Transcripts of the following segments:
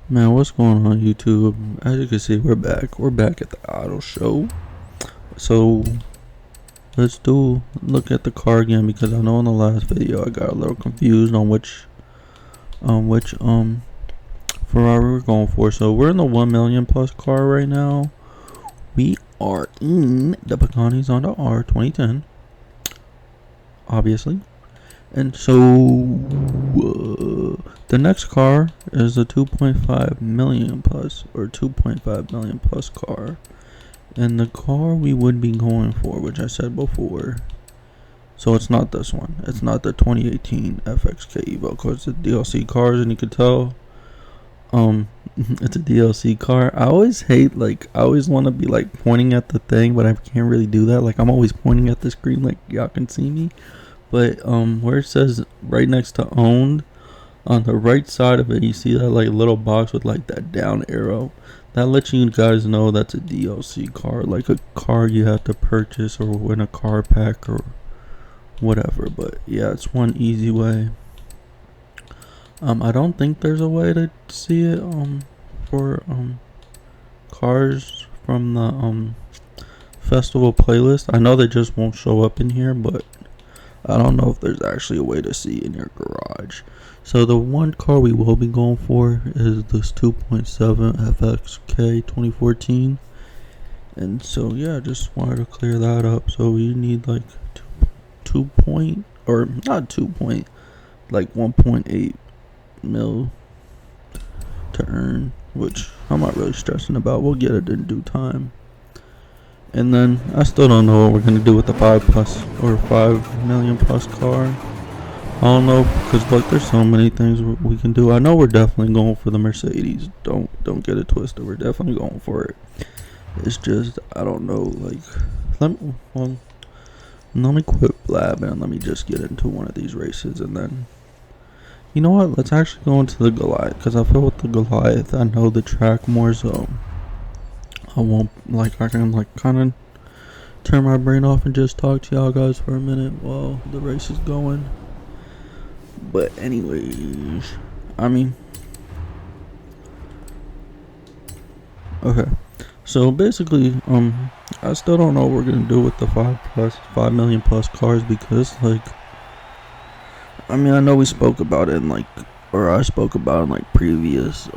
Man, what's going on YouTube? As you can see, we're back. We're back at the auto show. So let's look at the car again, because I know in the last video I got a little confused on which Ferrari we're going for. So we're in the 1 million plus car right now. We are in the Pagani Zonda R 2010, obviously. And so the next car is a 2.5 million plus or 2.5 million plus car. And the car we would be going for, which I said before, so it's not this one. It's not the 2018 FXK Evo, because it's DLC cars, and you can tell it's a DLC car. I always want to be like pointing at the thing, but I can't really do that. Like, I'm always pointing at the screen like y'all can see me. But where it says right next to owned, on the right side of it, you see that like little box with like that down arrow. That lets you guys know that's a DLC car, like a car you have to purchase or win a car pack or whatever. But yeah, it's one easy way. I don't think there's a way to see it for cars from the festival playlist. I know they just won't show up in here, but I don't know if there's actually a way to see in your garage. So the one car we will be going for is this 2.7 FXK 2014. And so yeah, just wanted to clear that up. So we need like 1.8 mil to earn, which I'm not really stressing about. We'll get it in due time. And then I still don't know what we're gonna do with the 5 million plus car. I don't know, because like there's so many things we can do. I know we're definitely going for the Mercedes. Don't get it twisted. We're definitely going for it. It's just I don't know. Like, let me quit blabbing and let me just get into one of these races, and then you know what? Let's actually go into the Goliath, because I feel with the Goliath I know the track more, so I can kind of turn my brain off and just talk to y'all guys for a minute while the race is going. But anyways, okay. So basically, I still don't know what we're gonna do with the 5 million plus cars, because I know we spoke about it in I spoke about it in previous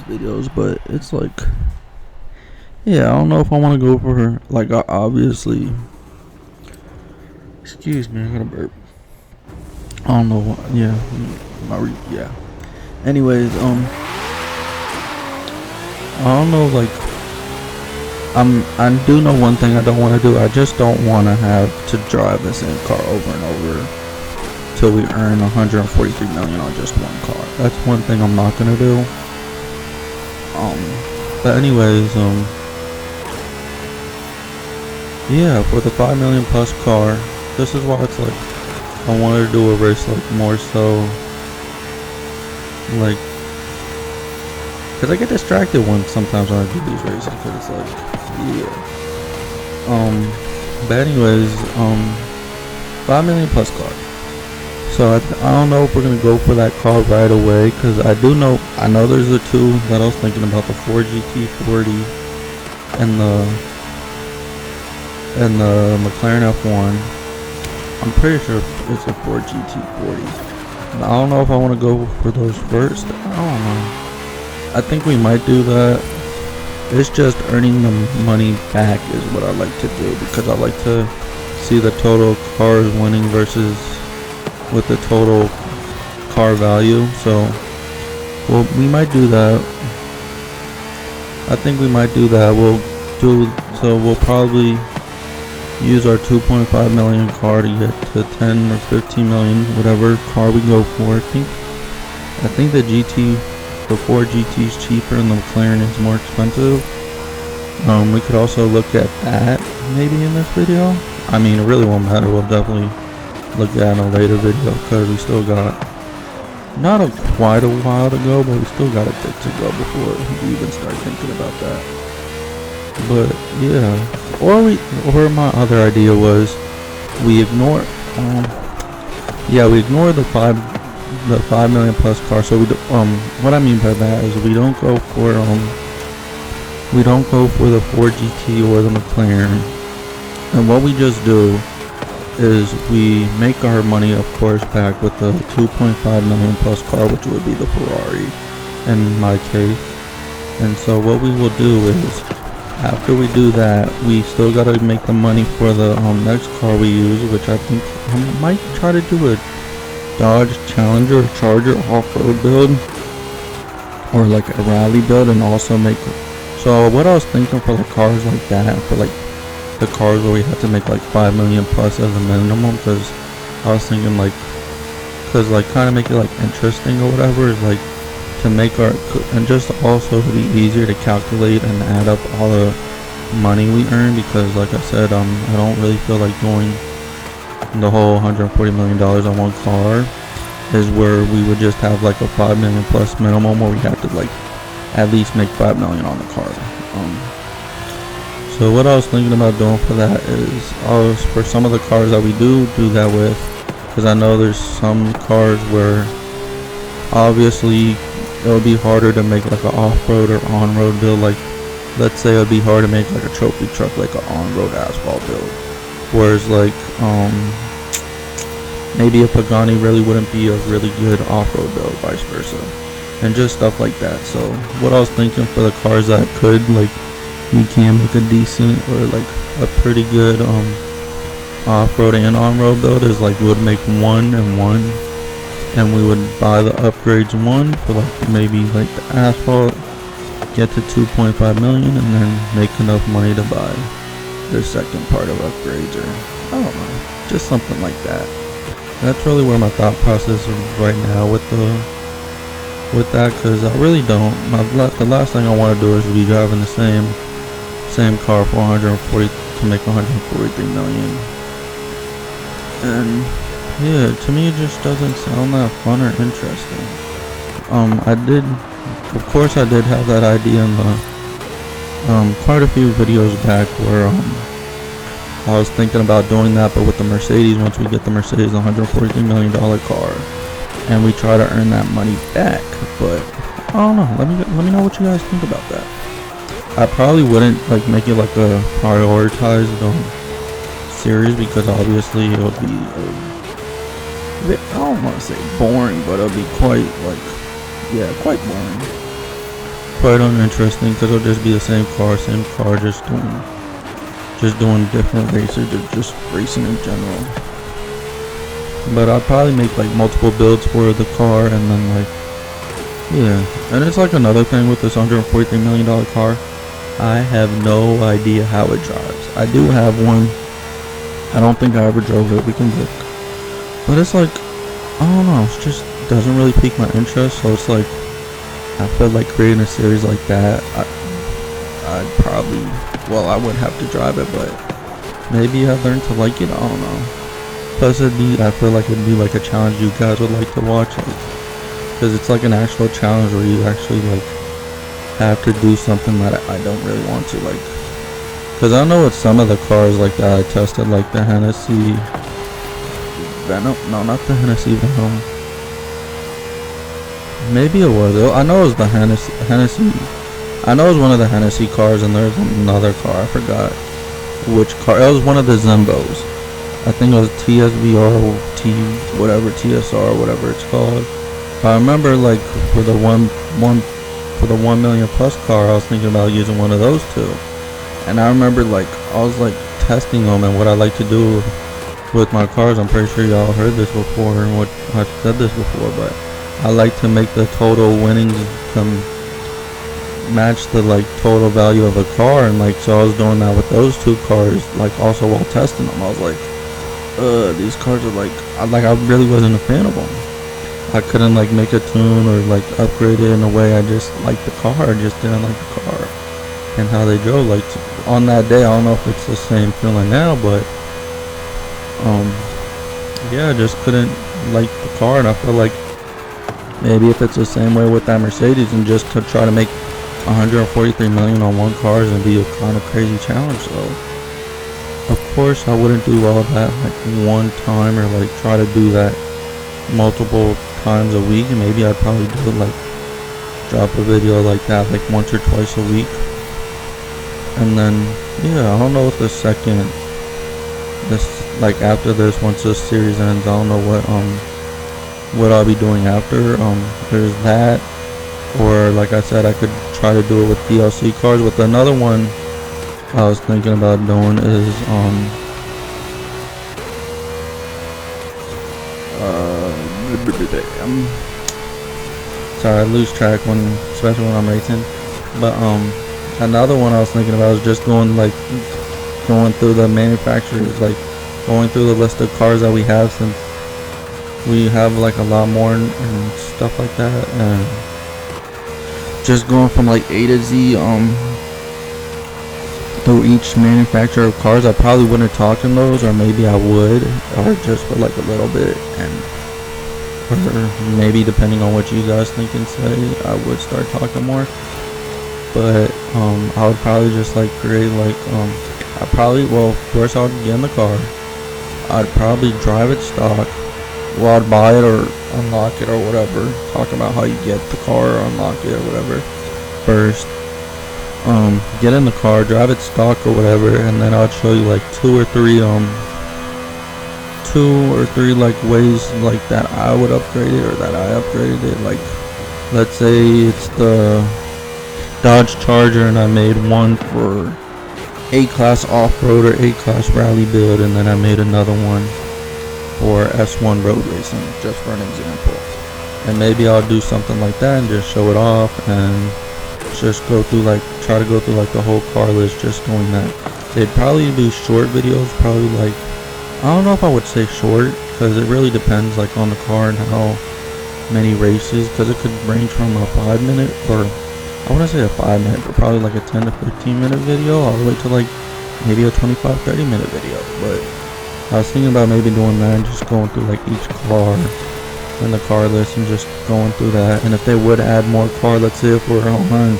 videos, but it's yeah, I don't know if I want to go for obviously. Excuse me, I got a burp. I don't know what. Yeah, yeah. Anyways, I don't know. I do know one thing I don't want to do. I just don't want to have to drive the same car over and over till we earn 143 million on just one car. That's one thing I'm not gonna do. But anyways, yeah, for the 5 million plus car, this is why it's I wanted to do a race more so because I get distracted sometimes when I do these races, because it's yeah. But anyways, 5 million plus car. So I don't know if we're gonna go for that car right away, because I know there's the two that I was thinking about, the Ford GT40 and the McLaren F1. I'm pretty sure it's a Ford GT40. I don't know if I want to go for those first. I don't know. I think we might do that. It's just earning the money back is what I like to do, because I like to see the total cars winning versus with the total car value. So, well, we might do that. I think we might do that. We'll probably use our 2.5 million car to get to 10 or 15 million, whatever car we go for. I think the Ford GT is cheaper and the McLaren is more expensive. We could also look at that maybe in this video. It really won't matter. We'll definitely look at it in a later video, because we still got quite a while to go, but we still got a bit to go before we even start thinking about that. But yeah, or my other idea was we ignore the 5 the 5 million plus car. So what I mean by that is we don't go for the Ford GT or the McLaren, and what we just do is we make our money, of course, back with the 2.5 million plus car, which would be the Ferrari in my case. And so what we will do is, after we do that, we still gotta make the money for the next car we use, which I think I might try to do a Dodge Challenger or Charger off-road build, or like a rally build, and also make. So what I was thinking for like cars like that, for like the cars where we have to make like 5 million plus as a minimum, because I was thinking like, because like kind of make it like interesting or whatever, is like to make our, and just also to be easier to calculate and add up all the money we earn, because like I said, I don't really feel like doing the whole $140 million on one car, is where we would just have like a 5 million plus minimum, where we have to like at least make 5 million on the car. So what I was thinking about doing for that is, for some of the cars that we do that with, because I know there's some cars where obviously it'll be harder to make like an off-road or on-road build. Like let's say it'd be hard to make like a trophy truck, like an on-road asphalt build, whereas like maybe a Pagani really wouldn't be a really good off-road build, vice versa, and just stuff like that. So what I was thinking for the cars that could, like, we can make a decent or like a pretty good off-road and on-road build is like we would make one and one, and we would buy the upgrades one for like maybe like the asphalt, get to 2.5 million, and then make enough money to buy the second part of upgrades, or I don't know, just something like that. That's really where my thought process is right now with that, because I really don't. The last thing I want to do is be driving the same car for 140 to make 143 million. And yeah, to me it just doesn't sound that fun or interesting. I did have that idea in the quite a few videos back, where I was thinking about doing that, but with the Mercedes, once we get the Mercedes $143 million car, and we try to earn that money back. But I don't know, let me know what you guys think about that. I probably wouldn't like make it like a prioritized series, because obviously it'll be I don't want to say boring, but it'll be quite boring, quite uninteresting, because it'll just be the same car, just doing different races, or just racing in general. But I'll probably make like multiple builds for the car, and then like, yeah. And it's like another thing with this $143 million car, I have no idea how it drives. I do have one. I don't think I ever drove it. We can look. But it's like, I don't know, it just doesn't really pique my interest. So it's like, I feel like creating a series like that, I'd probably, well, I would have to drive it, but maybe I'd learn to like it. I don't know. Plus I feel like it'd be like a challenge you guys would like to watch, because it's like an actual challenge where you actually like have to do something that I don't really want to, like, because I know with some of the cars like that I tested, like the Hennessy Venom, no, not the Hennessy Venom, maybe it was, I know it was the Hennessy, I know it was one of the Hennessy cars, and there's another car, I forgot which car, it was one of the Zimbos, I think it was TSVR, TSR, whatever it's called. I remember like for the 1 million plus car, I was thinking about using one of those too. And I remember like I was like testing them, and what I like to do with my cars, I'm pretty sure y'all heard this before, and what I've said this before, but I like to make the total winnings match the like total value of the car, and like so I was doing that with those two cars, like also while testing them. I was like, these cars are like I really wasn't a fan of them. I couldn't like make a tune or like upgrade it in a way. I just liked the car, I just didn't like the car and how they drove. Like on that day, I don't know if it's the same feeling now, but yeah, I just couldn't like the car, and I feel like maybe if it's the same way with that Mercedes, and just to try to make 143 million on one car is gonna be a kind of crazy challenge. So of course I wouldn't do all of that like one time, or like try to do that multiple times a week, and maybe I'd probably do like drop a video like that like once or twice a week. And then yeah, I don't know if this like after this, once this series ends, I don't know what I'll be doing after. There's that, or like I said, I could try to do it with DLC cars. With another one I was thinking about doing is sorry, I lose track especially when I'm racing. But another one I was thinking about is just going through the manufacturers, like going through the list of cars that we have, since we have like a lot more and stuff like that, and just going from like A to Z through each manufacturer of cars. I probably wouldn't talk in those, or maybe I would, or just for like a little bit, or maybe depending on what you guys think and say, I would start talking more. But I would probably just like create like first I would get in the car, I'd probably drive it stock. Well, I'd buy it or unlock it or whatever. Talk about how you get the car or unlock it or whatever first. Get in the car, drive it stock or whatever, and then I'd show you like two or three like ways like that I would upgrade it, or that I upgraded it. Like, let's say it's the Dodge Charger and I made one for A-Class off-road or A-Class rally build, and then I made another one for S1 road racing, just for an example. And maybe I'll do something like that and just show it off, and just try to go through like the whole car list, just doing that. They'd probably be short videos, probably like, I don't know if I would say short, because it really depends like on the car and how many races, because it could range from a 5-minute, or I want to say a 5-minute, but probably like a 10 to 15 minute video, all the way to like maybe a 25-30 minute video. But I was thinking about maybe doing that and just going through like each car in the car list and just going through that. And if they would add more car, let's say if we're on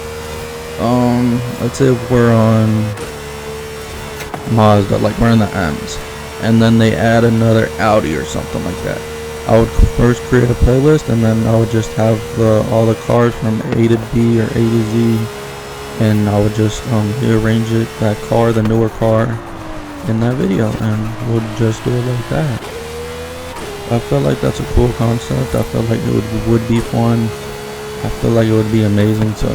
Mazda, like we're in the M's, and then they add another Audi or something like that, I would first create a playlist, and then I would just have all the cars from A to B or A to Z, and I would just rearrange that car, the newer car, in that video, and we'll just do it like that. I feel like that's a cool concept. I feel like it would be fun. I feel like it would be amazing to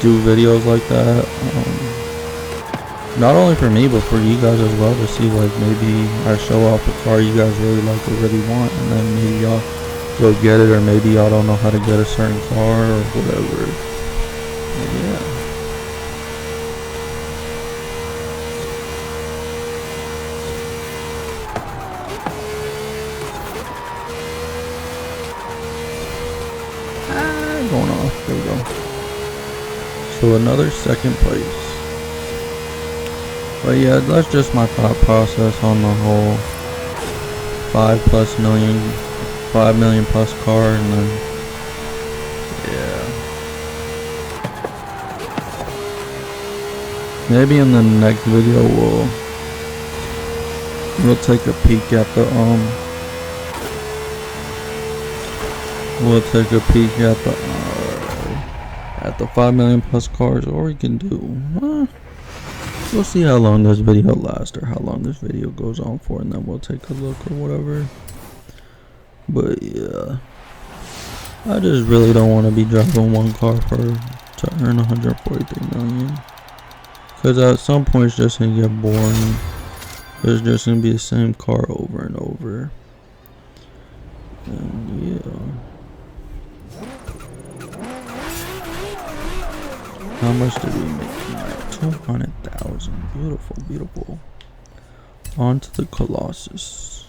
do videos like that. Not only for me, but for you guys as well, to see like maybe I show off a car you guys really like or really want, and then maybe y'all go get it, or maybe y'all don't know how to get a certain car or whatever. Yeah. Going off. There we go. So another second place. But yeah, that's just my thought process on the whole 5 million plus car, and then yeah, maybe in the next video we'll take a peek at the at the 5 million plus cars, or we can do we'll see how long this video lasts, or how long this video goes on for, and then we'll take a look or whatever. But yeah, I just really don't want to be driving one car to earn 143 million, because at some point it's just gonna get boring. It's just gonna be the same car over and over, and yeah. How much did we make tonight? 200,000. Beautiful, beautiful. On to the Colossus.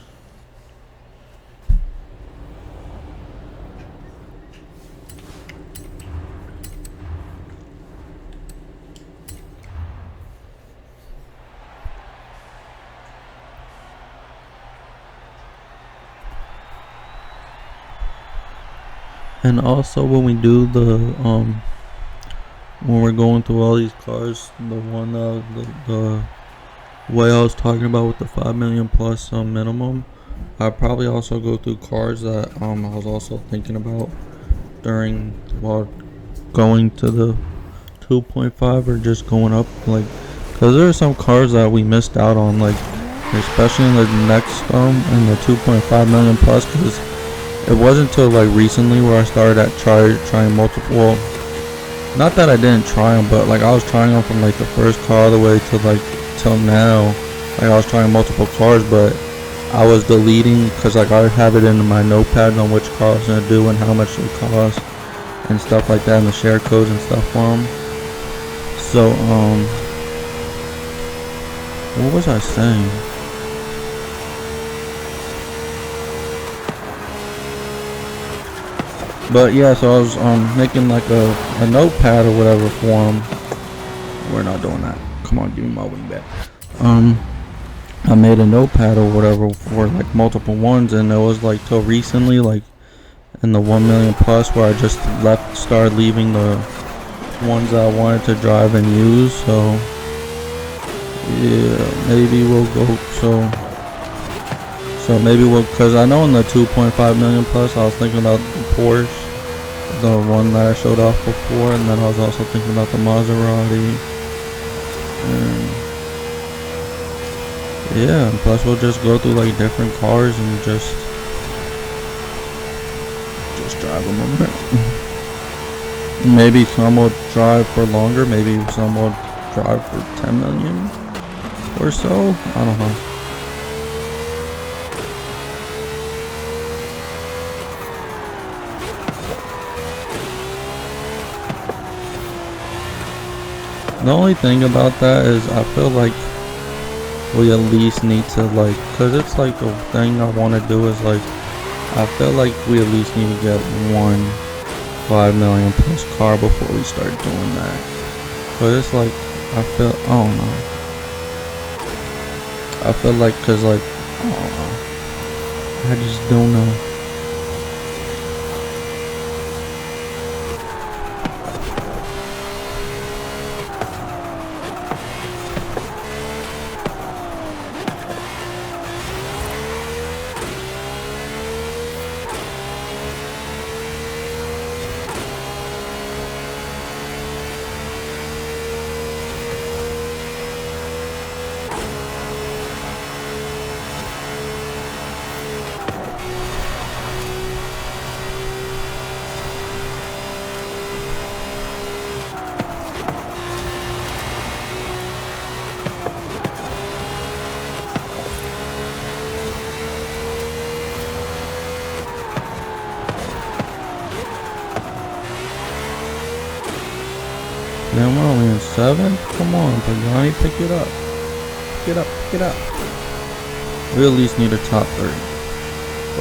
And also when we do the when we're going through all these cars, the way I was talking about with the 5 million plus minimum, I'd probably also go through cars that I was also thinking about during while going to the 2.5 or just going up, like, because there are some cars that we missed out on, like especially in the next in the 2.5 million plus, because it wasn't until like recently where I started at trying multiple, well, not that I didn't try them, but like I was trying them from like the first car all the way to like till now. Like I was trying multiple cars, but I was deleting because like I have it in my notepad on which car I was gonna do and how much it cost and stuff like that, and the share codes and stuff for them. So what was I saying? But yeah, so I was making like a notepad or whatever for them. We're not doing that. Come on, give me my wing back. I made a notepad or whatever for like multiple ones, and it was like till recently, like in the 1 million plus, where I just started leaving the ones that I wanted to drive and use. So yeah, maybe we'll go. So maybe we'll, cause I know in the 2.5 million plus, I was thinking about the Porsche, the one that I showed off before, and then I was also thinking about the Maserati. And yeah, and plus we'll just go through like different cars and just drive them around. Maybe some will drive for longer, maybe some will drive for 10 million or so. I don't know. The only thing about that is I feel like we at least need to, like, cause it's like the thing I want to do is like, I feel like we at least need to get one 5 million plus car before we start doing that. But it's like, I don't know. I feel like, cause like, I don't know. I just don't know. Man, we're only in 7? Come on, Pagani, pick it up. Pick it up, pick it up. We at least need a top 3.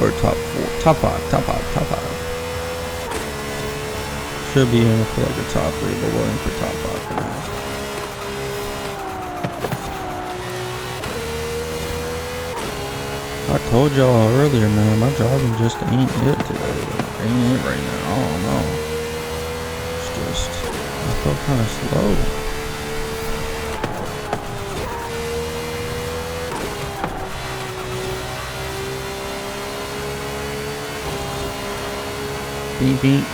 Or top 4. Top 5, top 5, top 5. Should be in for like a top 3, but we're in for top 5 for now. I told y'all earlier, man, my driving just ain't it today. Ain't it right now, I don't know. It's just, I felt kind of slow. Beep beep.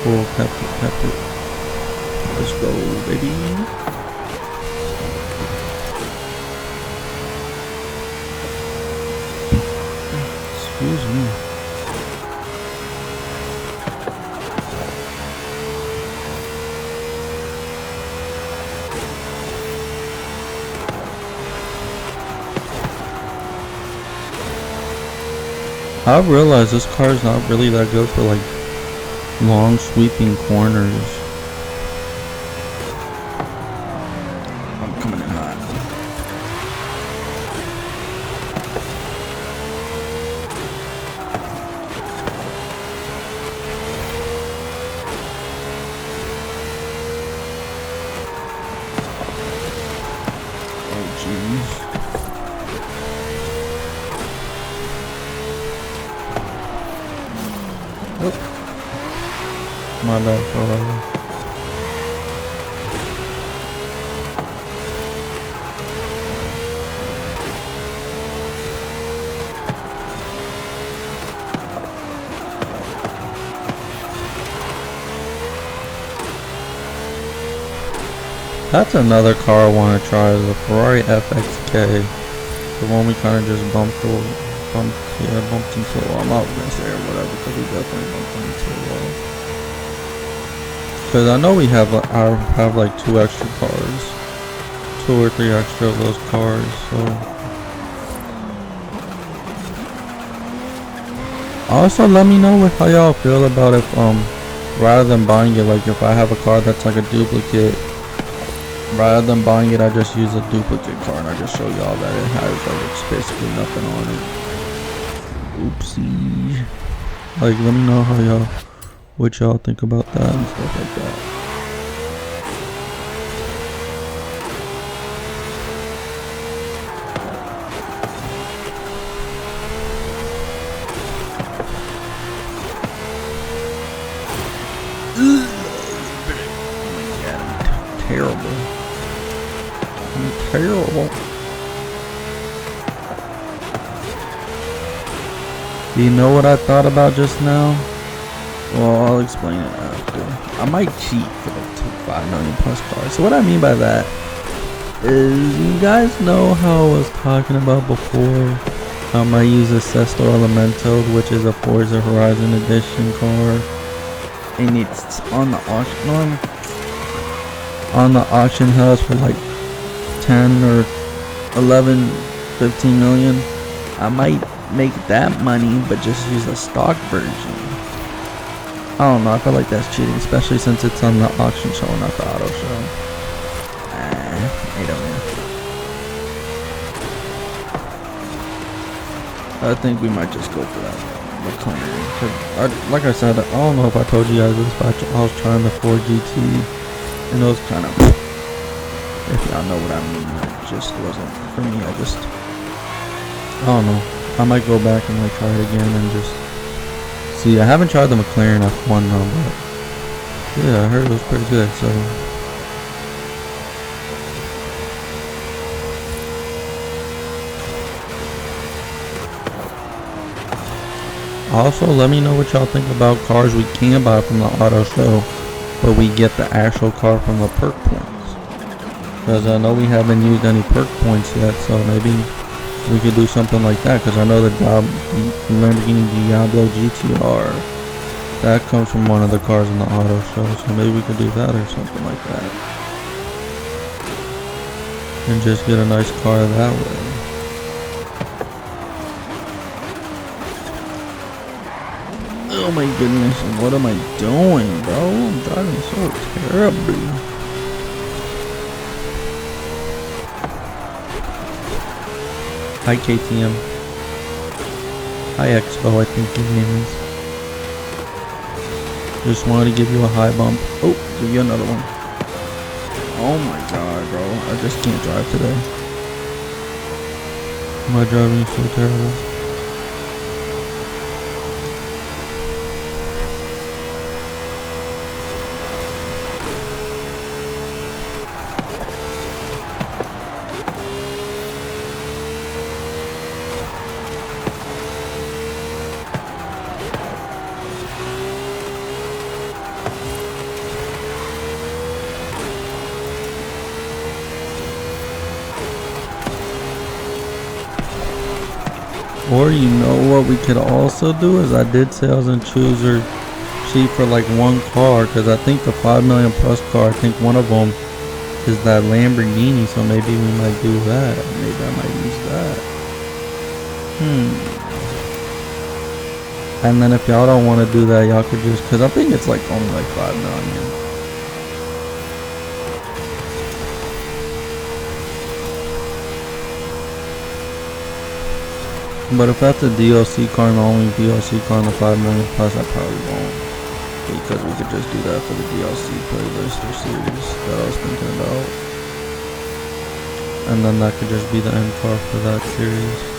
Cool, kept it. Let's go, baby. Excuse me. I realized this car is not really that good for like long sweeping corners. coming in hot. Oh jeez. Whoop. My bad, brother. That's another car I want to try, is the Ferrari FXK. The one we kind of just bumped into a wall. I'm not gonna say or whatever, because we definitely bumped into a wall. Because I know we have, I have like 2 extra cars. 2 or 3 extra of those cars, so. Also, let me know how y'all feel about if, rather than buying it, like if I have a car that's like a duplicate, rather than buying it, I just use a duplicate car and I just show y'all that it has like it's basically nothing on it. Oopsie. Like, let me know what y'all think about that and stuff like that. Terrible. Terrible. Do you know what I thought about just now? Well, I'll explain it after. I might cheat for the 5 million plus cars. So what I mean by that is, you guys know how I was talking about before, I might use a Sesto Elemento, which is a Forza Horizon Edition car, and it's on the auction house for like 10 or 11, 15 million. I might make that money but just use a stock version. I don't know, I feel like that's cheating, especially since it's on the auction show, not the auto show. I don't know. I think we might just go for that McLaren. Like I said, I don't know if I told you guys this, but I was trying the 4 GT. And those kind of, if y'all know what I mean, it just wasn't for me. I don't know. I might go back and like try it again and just see. I haven't tried the McLaren F1 though, but yeah, I heard it was pretty good. So also, let me know what y'all think about cars we can buy from the auto show, but we get the actual car from the perk points. Because I know we haven't used any perk points yet, so maybe we could do something like that. Because I know the Lamborghini Diablo GTR, that comes from one of the cars in the auto show, so maybe we could do that or something like that. And just get a nice car that way. Oh my goodness, what am I doing, bro? I'm driving so terribly. Hi KTM. Hi Expo, I think your name is. Just wanted to give you a high bump. Oh, give you another one. Oh my god, bro. I just can't drive today. My driving is so terrible. Or you know what we could also do is, I did say I was gonna choose or cheap for like one car, because I think the 5 million plus car, I think one of them is that Lamborghini, so maybe we might do that. Maybe I might use that. And then if y'all don't want to do that, y'all could just, because I think it's like only like 5 million. But if that's a DLC car and the only DLC car in the 5 million plus, I probably won't. Because we could just do that for the DLC playlist or series that I was thinking about. And then that could just be the end car for that series.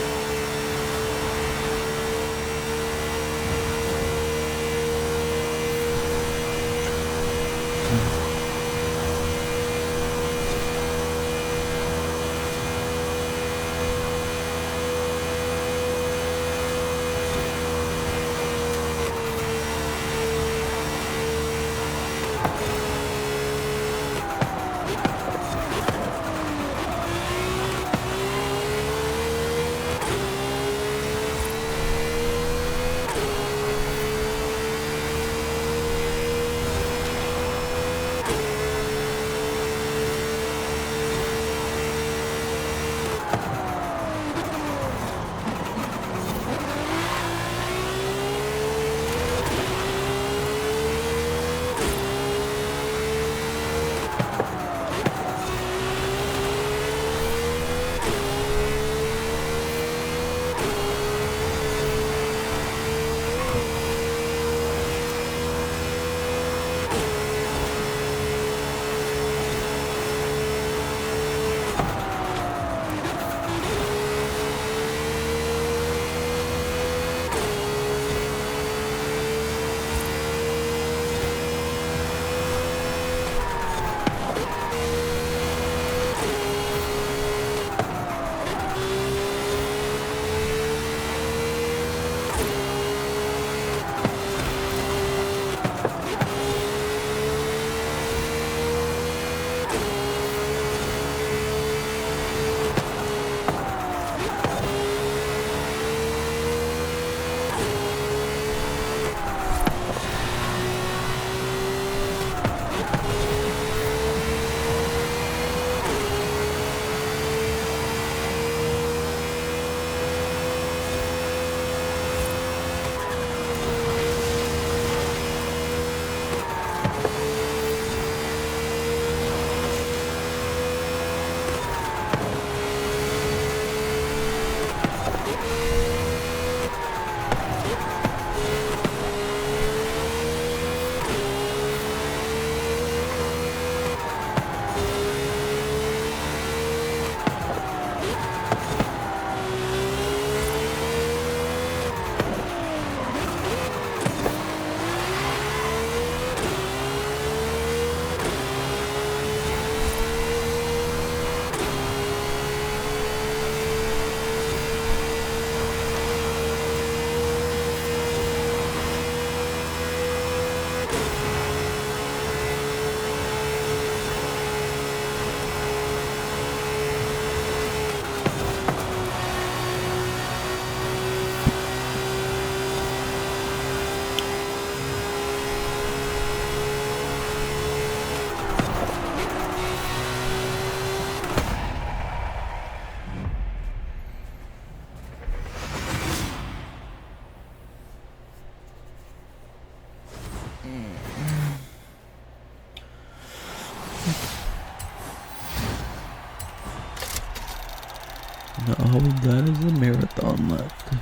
Now all we got is a marathon left.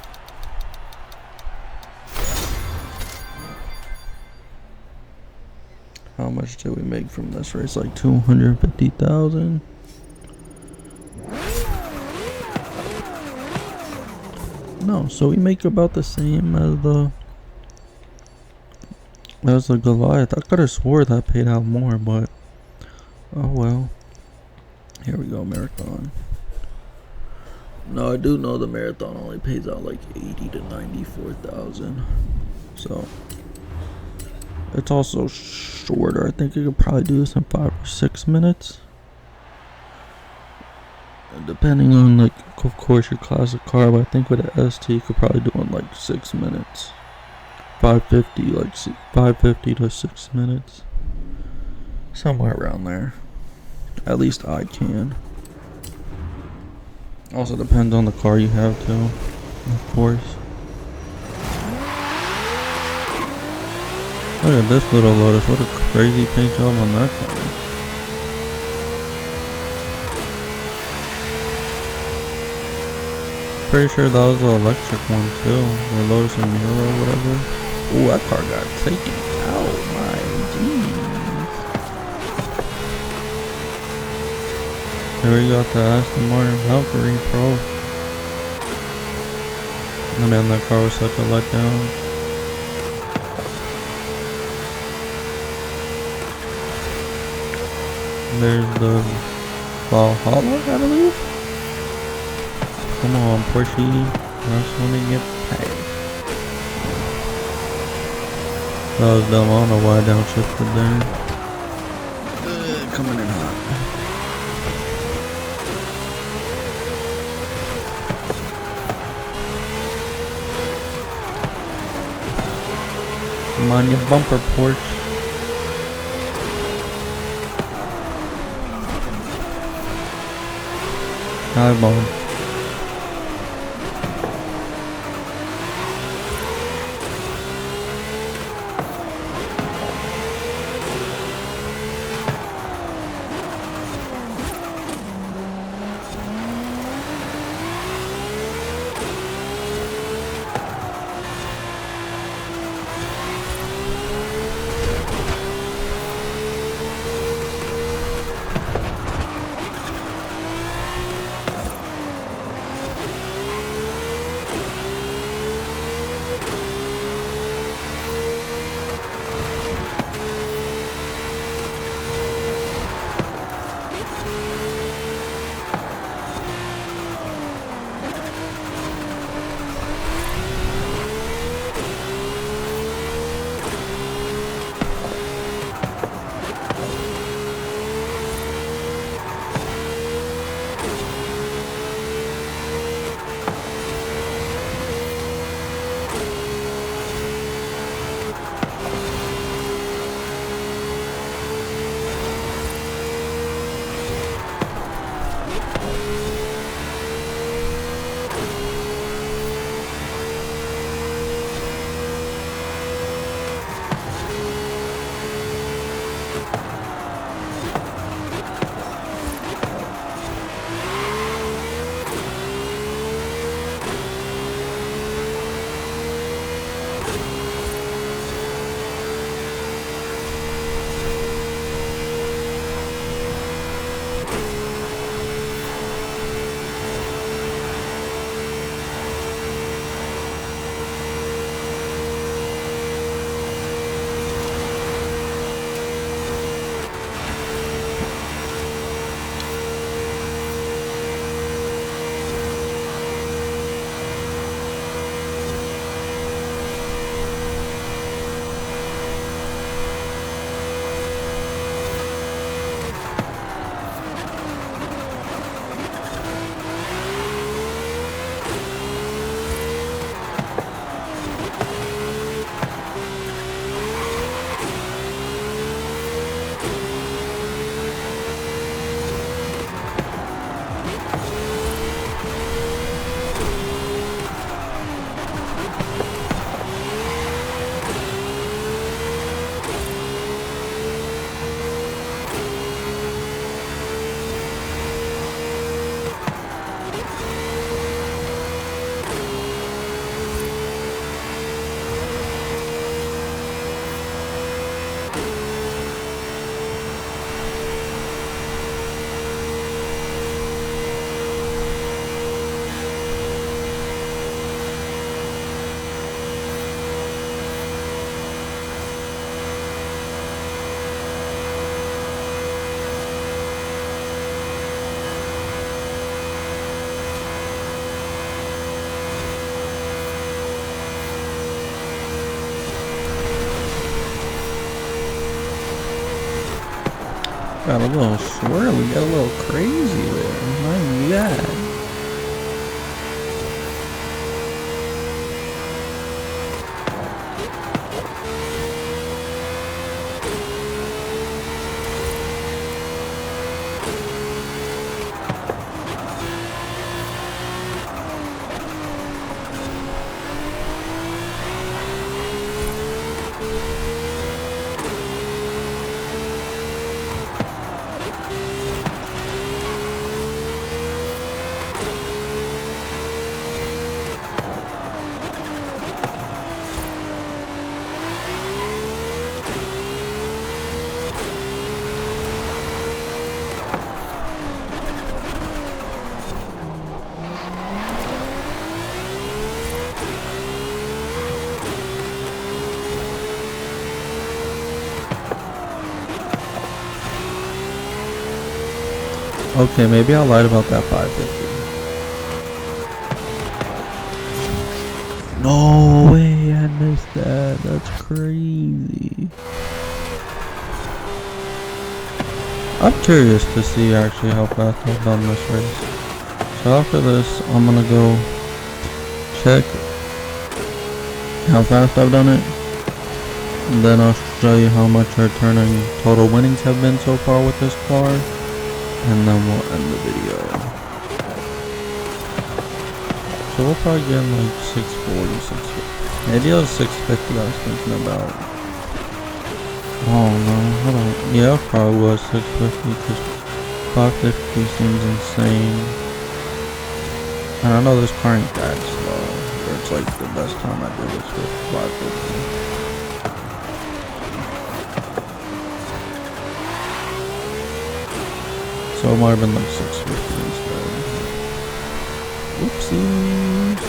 How much did we make from this race? Like 250,000? No, so we make about the same as the Goliath. I could have swore that paid out more, but oh well. Here we go, marathon. No, I do know the marathon only pays out like 80 to 94,000. So it's also shorter. I think you could probably do this in 5 or 6 minutes. Depending on, like, of course, your classic car, but I think with an ST you could probably do it in like 6 minutes. 550, like 550 to 6 minutes. Somewhere around there. At least I can. Also depends on the car you have too, of course. Look at this little Lotus, what a crazy paint job on that car. pretty sure that was the electric one too. Or Lotus and Mira or whatever. Ooh, that car got taken out. My jeez. There we got the Aston Martin Valkyrie Pro. And man, that car was such a letdown. There's the Valhalla, I believe. Come on, Porsche. That's when they get paid. That was dumb. I don't know why I downshifted there. Coming in hot. Come on, you bumper, Porsche. Hi, Mom. Got a little swirly, got a little crazy there. My God. Okay, maybe I lied about that 550. No way, I missed that. That's crazy. I'm curious to see actually how fast I've done this race. So after this, I'm gonna go check how fast I've done it. And then I'll show you how much our turning total winnings have been so far with this car. And then we'll end the video. So we'll probably get like 640, 650. Maybe it was 650 I was thinking about. Oh no, hold on. Yeah, it probably was 650 because 550 seems insane. And I know this car ain't that slow. But it's like the best time I did this with 550. So it might have been like 650 instead. Whoopsies.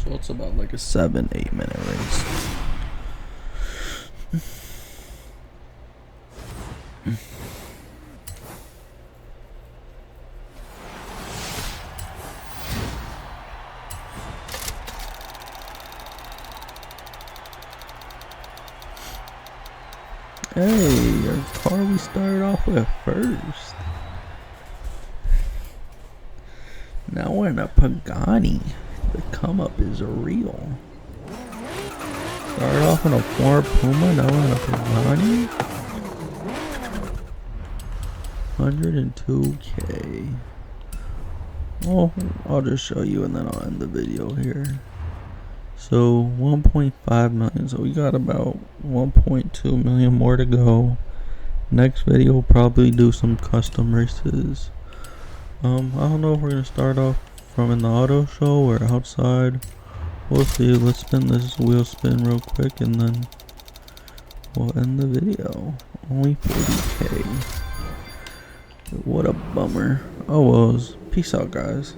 So it's about like a 7-8 minute race. Hey, our car we started off with first. Now we're in a Pagani. The come up is real. Started off in a Ford Puma, now we're in a Pagani. 102K. Well, I'll just show you and then I'll end the video here. So 1.5 million, so we got about 1.2 million more to go. Next video we'll probably do some custom races. I don't know if we're gonna start off from in the auto show or outside. We'll see. Let's spin this wheel spin real quick and then we'll end the video. Only 40K. What a bummer. Oh well, peace out guys.